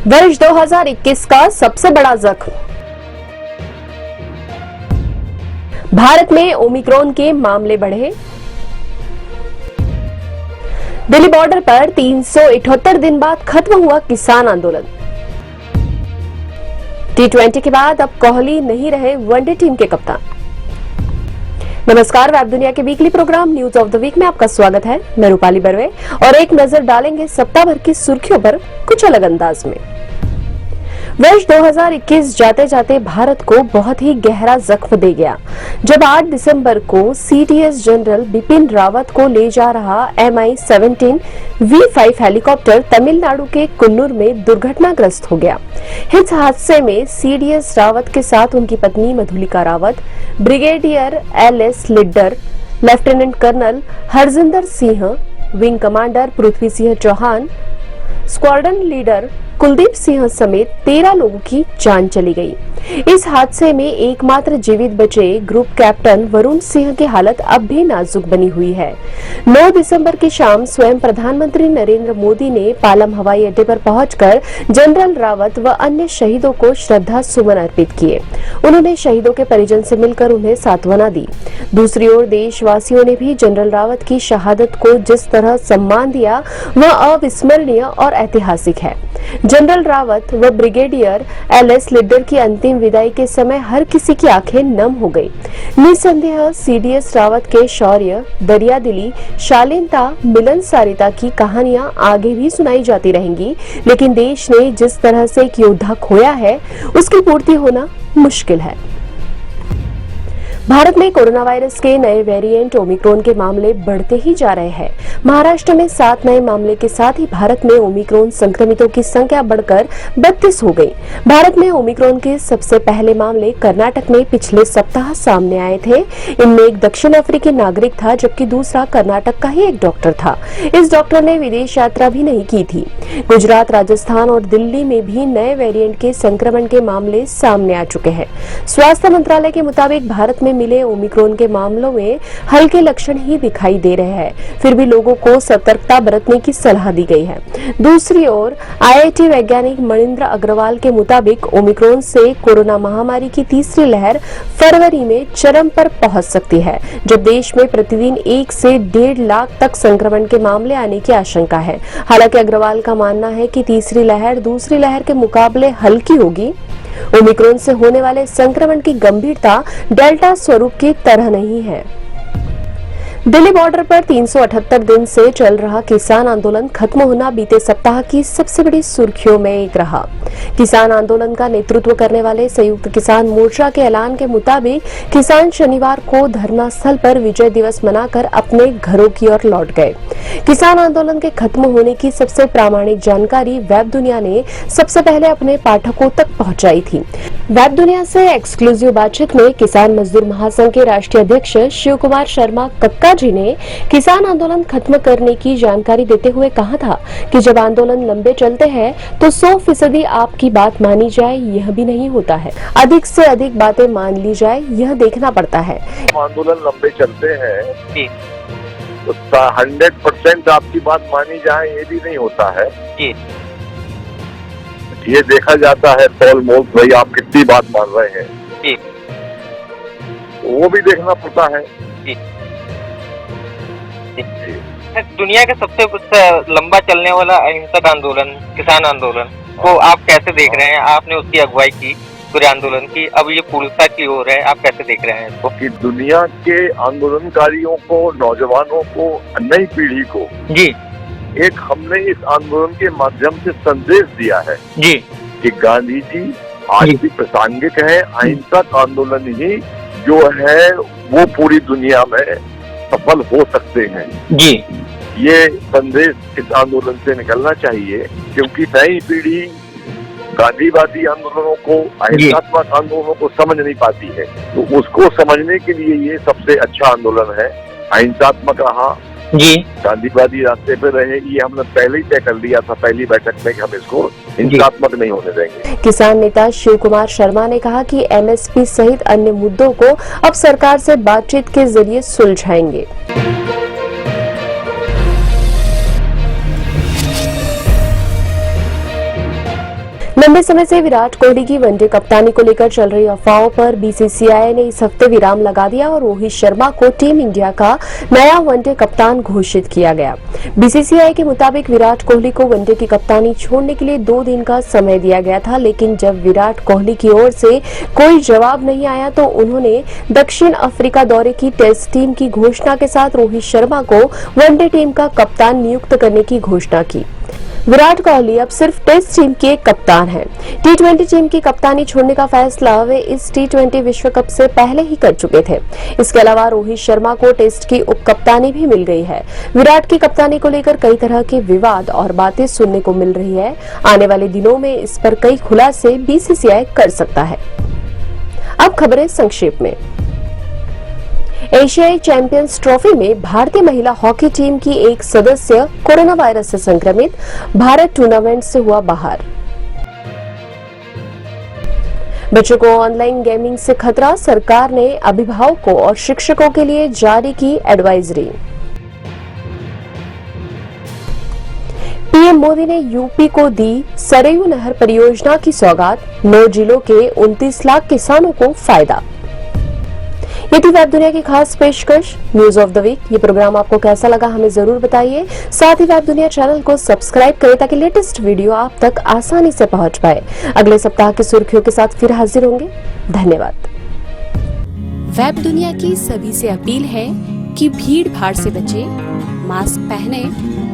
वर्ष 2021 का सबसे बड़ा जख्म। भारत में ओमिक्रॉन के मामले बढ़े। दिल्ली बॉर्डर पर 378 दिन बाद खत्म हुआ किसान आंदोलन। T20 के बाद अब कोहली नहीं रहे वनडे टीम के कप्तान। नमस्कार, वेब दुनिया के weekly programme news of the week में आपका स्वागत है। मैं रूपाली बर्वे और एक नजर डालेंगे सप्ताह भर की सुर्खियों पर कुछ अलग अंदाज में। वर्ष 2021 जाते जाते भारत को बहुत ही गहरा जख्म दे गया जब 8 दिसंबर को CDS जनरल बिपिन रावत को ले जा रहा Mi-17 V5 हेलीकॉप्टर तमिलनाडु के कुन्नूर में दुर्घटनाग्रस्त हो गया। इस हादसे में CDS रावत के साथ उनकी पत्नी Madhulika Rawat, brigadier LS Lidder, lieutenant colonel Harjinder Singh, wing commander Prithvi Singh Chauhan, squadron leader Kuldeep Singh समेत 13 लोगों की जान चली गई। इस हादसे में एकमात्र जीवित बचे ग्रुप कैप्टन वरुण सिंह की हालत अब भी नाजुक बनी हुई है। 9 दिसंबर की शाम स्वयं प्रधानमंत्री नरेंद्र मोदी ने पालम हवाई अड्डे पर पहुंचकर जनरल रावत व अन्य शहीदों को श्रद्धा सुमन अर्पित किए। उन्होंने शहीदों के परिजन से मिलकर उन्हें सांत्वना दी। दूसरी ओर देशवासियों ने भी जनरल रावत की शहादत को जिस तरह सम्मान दिया वह अविस्मरणीय और ऐतिहासिक है। जनरल रावत व ब्रिगेडियर LS लिड्डर की अंतिम विदाई के समय हर किसी की आंखें नम हो गई। निसंदेह CDS रावत के शौर्य, दरियादिली, शालीनता, मिलनसारिता की कहानियां आगे भी सुनाई जाती रहेंगी, लेकिन देश ने जिस तरह से एक योद्धा खोया है उसकी पूर्ति होना मुश्किल है। भारत में कोरोना वायरस के नए वेरिएंट ओमिक्रॉन के मामले बढ़ते ही जा रहे हैं। महाराष्ट्र में 7 नए मामले के साथ ही भारत में ओमिक्रॉन संक्रमितों की संख्या बढ़कर 32 हो गई। भारत में ओमिक्रॉन के सबसे पहले मामले कर्नाटक में पिछले सप्ताह सामने आए थे। इनमें एक दक्षिण अफ्रीकी नागरिक था, जबकि दूसरा कर्नाटक का ही एक डॉक्टर था। इस डॉक्टर ने विदेश यात्रा भी नहीं की थी। गुजरात, राजस्थान और दिल्ली में भी नए वेरिएंट के संक्रमण के मामले सामने आ चुके हैं। स्वास्थ्य मंत्रालय के मुताबिक भारत में मिले ओमिक्रॉन के मामलों में हल्के लक्षण ही दिखाई दे रहे हैं, फिर भी लोगों को सतर्कता बरतने की सलाह दी गई है। दूसरी ओर IIT वैज्ञानिक मणिंद्र अग्रवाल के मुताबिक ओमिक्रॉन से कोरोना महामारी की तीसरी लहर फरवरी में चरम पर पहुंच सकती है, जब देश में प्रतिदिन 1 से 1.5 लाख तक संक्रमण के मामले आने की आशंका है। हालांकि अग्रवाल का मानना है कि तीसरी लहर दूसरी लहर के मुकाबले हल्की होगी। ओमिक्रॉन से होने वाले संक्रमण की गंभीरता डेल्टा स्वरूप की तरह नहीं है। दिल्ली बॉर्डर पर 378 दिन से चल रहा किसान आंदोलन खत्म होना बीते सप्ताह की सबसे बड़ी सुर्खियों में एक रहा। किसान आंदोलन का नेतृत्व करने वाले संयुक्त किसान मोर्चा के ऐलान के मुताबिक किसान शनिवार को धरना स्थल पर विजय दिवस मनाकर अपने घरों की ओर लौट गए। किसान आंदोलन के खत्म होने की सबसे प्रामाणिक जानकारी वेब दुनिया ने सबसे पहले अपने पाठकों तक पहुंचाई थी। वेब दुनिया से एक्सक्लूसिव बातचीत में किसान मजदूर महासंघ के राष्ट्रीय अध्यक्ष शिव कुमार शर्मा कक्का जी ने किसान आंदोलन खत्म करने की जानकारी देते हुए कहा था कि जब आंदोलन लंबे चलते हैं तो 100% आपकी बात मानी जाए यह भी नहीं होता है। अधिक से अधिक बातें मान ली जाए यह देखना पड़ता है। आंदोलन लंबे चलते हैं तो 100% आपकी बात मानी जाए ये भी नहीं होता है। ये देखा जाता है तौल मोल, भाई आप कितनी बात मान रहे हैं, वो भी देखना पड़ता है। दुनिया का सबसे लंबा चलने वाला अहिंसक आंदोलन किसान आंदोलन को आप कैसे देख रहे हैं? आपने उसकी अगुवाई की पूरे आंदोलन की, अब ये पूर्णता की ओर है, आप कैसे देख रहे हैं इसको? कि दुनिया के आंदोलनकारियों को, नौजवानों को, नई पीढ़ी को जी एक हमने इस आंदोलन के माध्यम से संदेश दिया है जी कि गांधी जी आज भी प्रासंगिक है। अहिंसक आंदोलन ही जो है वो पूरी दुनिया में सफल हो सकते हैं जी। ये संदेश इस आंदोलन से निकलना चाहिए, क्योंकि नई पीढ़ी गांधीवादी आंदोलनों को, अहिंसात्मक आंदोलनों को समझ नहीं पाती है। तो उसको समझने के लिए ये सबसे अच्छा आंदोलन है। अहिंसात्मक रहा जी, गांधीवादी रास्ते पे रहे, ये हमने पहले ही तय कर लिया था पहली बैठक में कि हम इसको हिंसात्मक नहीं होने देंगे। किसान नेता शिव कुमार शर्मा ने कहा कि MSP सहित अन्य मुद्दों को अब सरकार से बातचीत के जरिए सुलझाएंगे। लंबे समय से विराट कोहली की वनडे कप्तानी को लेकर चल रही अफवाहों पर बीसीसीआई ने इस हफ्ते विराम लगा दिया और रोहित शर्मा को टीम इंडिया का नया वनडे कप्तान घोषित किया गया। बीसीसीआई के मुताबिक विराट कोहली को वनडे की कप्तानी छोड़ने के लिए 2 दिन का समय दिया गया था, लेकिन जब विराट कोहली की ओर से कोई जवाब नहीं आया तो उन्होंने दक्षिण अफ्रीका दौरे की टेस्ट टीम की घोषणा के साथ रोहित शर्मा को वनडे टीम का कप्तान नियुक्त करने की घोषणा की। विराट कोहली अब सिर्फ टेस्ट टीम के कप्तान हैं। टी20 टीम की कप्तानी छोड़ने का फैसला वे इस टी20 विश्व कप से पहले ही कर चुके थे। इसके अलावा रोहित शर्मा को टेस्ट की उप कप्तानी भी मिल गई है। विराट की कप्तानी को लेकर कई तरह के विवाद और बातें सुनने को मिल रही है। आने वाले दिनों में इस पर कई खुलासे बीसीसीआई कर सकता है। अब खबरें संक्षेप में। एशियाई चैंपियंस ट्रॉफी में भारतीय महिला हॉकी टीम की एक सदस्य कोरोना वायरस से संक्रमित, भारत टूर्नामेंट से हुआ बाहर। बच्चों को ऑनलाइन गेमिंग से खतरा, सरकार ने अभिभावकों और शिक्षकों के लिए जारी की एडवाइजरी। पीएम मोदी ने यूपी को दी सरयू नहर परियोजना की सौगात, 9 जिलों के 29 लाख किसानों को फायदा। ये थी वेब दुनिया की खास पेशकश न्यूज ऑफ द वीक। ये प्रोग्राम आपको कैसा लगा हमें जरूर बताइए। साथ ही वेब दुनिया चैनल को सब्सक्राइब करें ताकि लेटेस्ट वीडियो आप तक आसानी से पहुंच पाए। अगले सप्ताह की सुर्खियों के साथ फिर हाजिर होंगे। धन्यवाद। वेब दुनिया की सभी से अपील है कि भीड़ भाड़ से बचें, मास्क पहने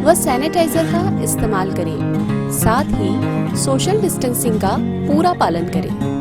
व सैनिटाइजर का इस्तेमाल करें। साथ ही सोशल डिस्टेंसिंग का पूरा पालन करें।